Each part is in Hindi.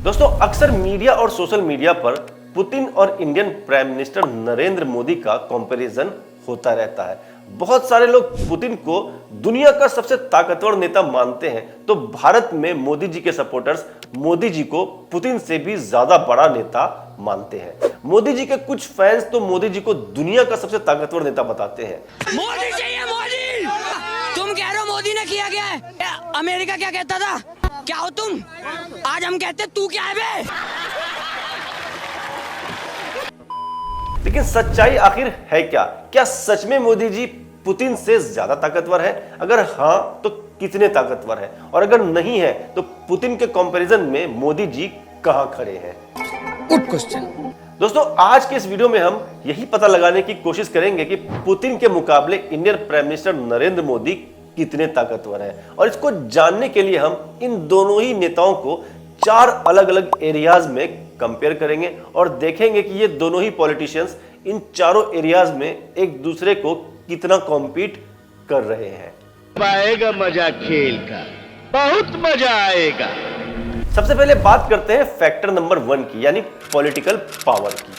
दोस्तों, अक्सर मीडिया और सोशल मीडिया पर पुतिन और Indian prime minister Narendra Modi का कंपैरिजन होता रहता है। बहुत सारे लोग पुतिन को दुनिया का सबसे ताकतवर नेता मानते हैं, तो भारत में मोदी जी के सपोर्टर्स मोदी जी को पुतिन से भी ज्यादा बड़ा नेता मानते हैं। मोदी जी के कुछ फैंस तो मोदी जी को दुनिया का सबसे ताकतवर नेता बताते हैं। मोदी चाहिए मोदी। तुम कह रहे हो मोदी ने किया क्या है? अमेरिका क्या कहता था? क्या हो तुम? आज हम कहते तू क्या है बे? लेकिन सच्चाई आखिर है क्या? क्या सच में मोदी जी पुतिन से ज्यादा ताकतवर है? अगर हां तो कितने ताकतवर है, और अगर नहीं है तो पुतिन के कंपैरिजन में मोदी जी कहां खड़े हैं? Good question. दोस्तों, आज के इस वीडियो में हम यही पता लगाने की कोशिश करेंगे कि पुतिन के मुकाबले Indian prime minister Narendra Modi कितने ताकतवर हैं, और इसको जानने के लिए हम इन दोनों ही नेताओं को 4 अलग अलग एरियाज में कंपेयर करेंगे और देखेंगे कि ये दोनों ही पॉलिटिशियंस इन चारों एरियाज में एक दूसरे को कितना कॉम्पीट कर रहे हैं। आएगा मजा खेल का, बहुत मजा आएगा। सबसे पहले बात करते हैं फैक्टर नंबर 1 की, यानी पॉलिटिकल पावर की।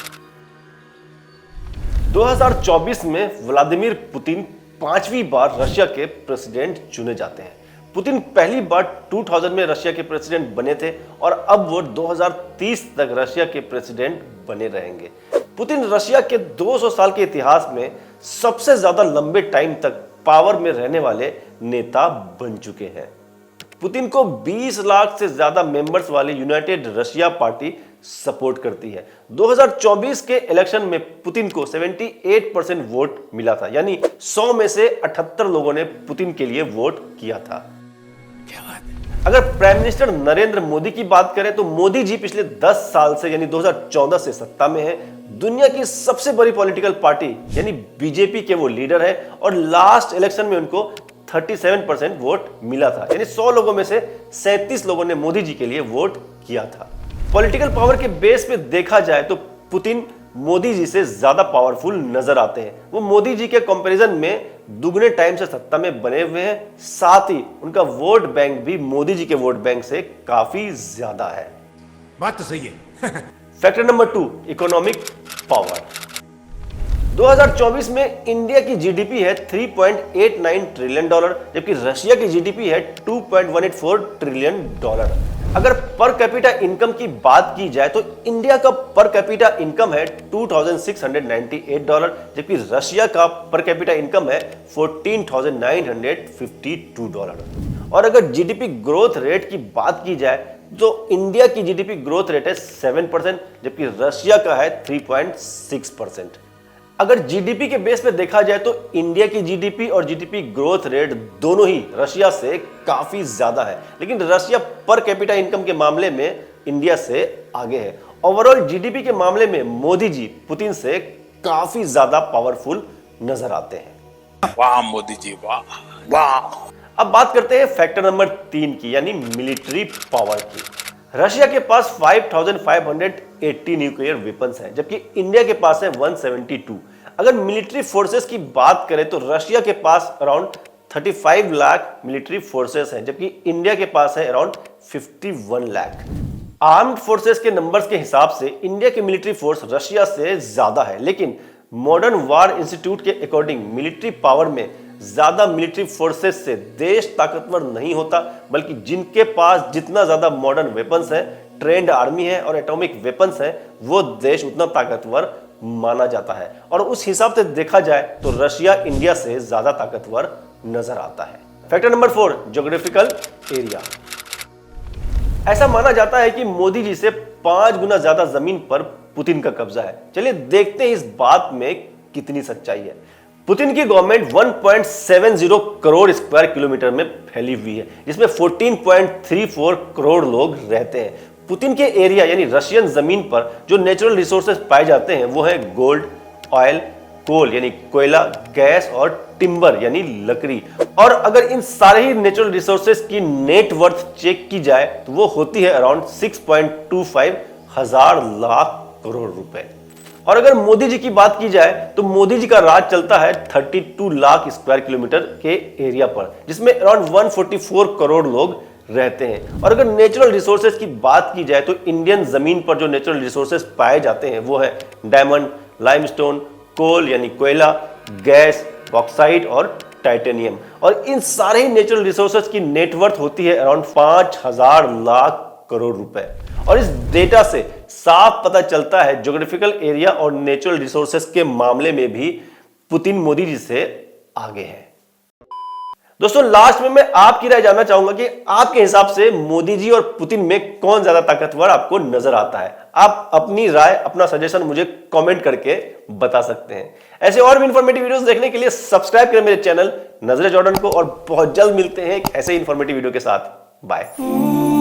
2024 में व्लादिमीर पुतिन 5वीं बार रशिया के प्रेसिडेंट चुने जाते हैं। पुतिन पहली बार 2000 में रशिया के प्रेसिडेंट बने थे और अब वो 2030 तक रशिया के प्रेसिडेंट बने रहेंगे। पुतिन रशिया के 200 साल के इतिहास में सबसे ज्यादा लंबे टाइम तक पावर में रहने वाले नेता बन चुके हैं। पुतिन को 20 लाख से ज्यादा मेंबर्स वाली यूनाइटेड रशिया पार्टी सपोर्ट करती है। 2024 के इलेक्शन में पुतिन को 78% वोट मिला था, यानी 100 में से 78 लोगों ने पुतिन के लिए वोट किया था। अगर प्राइम मिनिस्टर नरेंद्र मोदी की बात करें तो मोदी जी पिछले 10 साल से यानी 2014 से सत्ता में है। दुनिया की सबसे बड़ी पॉलिटिकल पार्टी यानी बीजेपी के वो लीडर है और लास्ट इलेक्शन में उनको 37% वोट मिला था, यानी 100 लोगों में से 37 लोगों ने मोदी जी के लिए वोट किया था। पॉलिटिकल पावर के बेस पे देखा जाए तो पुतिन मोदी जी से ज्यादा पावरफुल नजर आते हैं। वो मोदी जी के कंपैरिजन में दुगने टाइम से सत्ता में बने हुए हैं, साथ ही उनका वोट बैंक भी मोदी जी के वोट बैंक से काफी ज्यादा है। बात तो सही है। Factor number 2, economic power. 2024 में इंडिया की जीडीपी है $3.89 ट्रिलियन, जबकि रशिया की जीडीपी है $2.184 ट्रिलियन। अगर पर कैपिटा इनकम की बात की जाए तो इंडिया का पर कैपिटा इनकम है $2,698, जबकि रशिया का पर कैपिटा इनकम है $14,952। और अगर जीडीपी ग्रोथ रेट की बात की जाए तो इंडिया की जीडीपी ग्रोथ रेट है 7%, जबकि रशिया का है 3.6%। अगर जीडीपी के बेस पे देखा जाए तो इंडिया की जीडीपी और जीडीपी ग्रोथ रेट दोनों ही रशिया से काफी ज्यादा है, लेकिन रशिया पर कैपिटा इनकम के मामले में इंडिया से आगे है। ओवरऑल जीडीपी के मामले में मोदी जी पुतिन से काफी ज्यादा पावरफुल नजर आते हैं। वाह मोदी जी, वाह वाह। अब बात करते हैं फैक्टर नंबर 3 की, यानी मिलिट्री पावर की। रशिया के पास 5580 न्यूक्लियर वेपन्स हैं, जबकि इंडिया के पास है 172। अगर मिलिट्री फोर्सेस की बात करें तो रशिया के पास अराउंड 35 लाख मिलिट्री फोर्सेस हैं, जबकि इंडिया के पास है अराउंड 51 लाख। आर्म्ड फोर्सेस के नंबर्स के हिसाब से इंडिया की मिलिट्री फोर्स रशिया से ज्यादा है, लेकिन मॉडर्न वार इंस्टीट्यूट के अकॉर्डिंग मिलिट्री पावर में ज्यादा मिलिट्री फोर्सेस से देश ताकतवर नहीं होता, बल्कि जिनके पास जितना ज्यादा मॉडर्न वेपन्स है, ट्रेंड आर्मी है और एटॉमिक वेपन्स है, वो देश उतना ताकतवर माना जाता है। और उस हिसाब से देखा जाए तो रशिया इंडिया से ज्यादा ताकतवर नजर आता है। Factor number 4, geographical area. ऐसा माना जाता है कि मोदी जी से 5 गुना ज्यादा जमीन पर पुतिन का कब्जा है। चलिए देखते हैं इस बात में कितनी सच्चाई है। पुतिन की गवर्नमेंट 1.70 करोड़ स्क्वायर किलोमीटर में फैली हुई है, जिसमें 14.34 करोड़ लोग रहते हैं। पुतिन के एरिया यानी रशियन जमीन पर जो नेचुरल रिसोर्सेज पाए जाते हैं वो है गोल्ड, ऑयल, कोल यानी कोयला, गैस और टिम्बर यानी लकड़ी। और अगर इन सारे ही नेचुरल रिसोर्सेज की नेट वर्थ चेक की जाए तो वो होती है अराउंड 6.25 हजार लाख करोड़ रुपए। और अगर मोदी जी की बात की जाए तो मोदी जी का राज चलता है 32 लाख स्क्वायर किलोमीटर के एरिया पर, जिसमें अराउंड 144 करोड़ लोग रहते हैं। और अगर नेचुरल रिसोर्सेज की बात की जाए तो इंडियन जमीन पर जो नेचुरल रिसोर्सेज पाए जाते हैं वो है डायमंड, लाइमस्टोन, कोल यानी कोयला, गैस, बॉक्साइट और टाइटेनियम। और इन सारे नेचुरल रिसोर्सेज की नेटवर्थ होती है अराउंड 5,000 लाख करोड़ रुपए। और इस डेटा से साफ पता चलता है ज्योग्राफिकल एरिया और नेचुरल रिसोर्सेज के मामले में भी पुतिन मोदी जी से आगे हैं। दोस्तों लास्ट में मैं आपकी राय जानना चाहूंगा कि आपके हिसाब से मोदी जी और पुतिन में कौन ज्यादा ताकतवर आपको नजर आता है। आप अपनी राय, अपना सजेशन मुझे कमेंट करके बता सकते हैं। ऐसे और भी इंफॉर्मेटिव वीडियोस देखने के लिए सब्सक्राइब करें मेरे चैनल नजरे जॉर्डन को और बहुत जल्द मिलते हैं एक ऐसे इंफॉर्मेटिव वीडियो के साथ। बाय।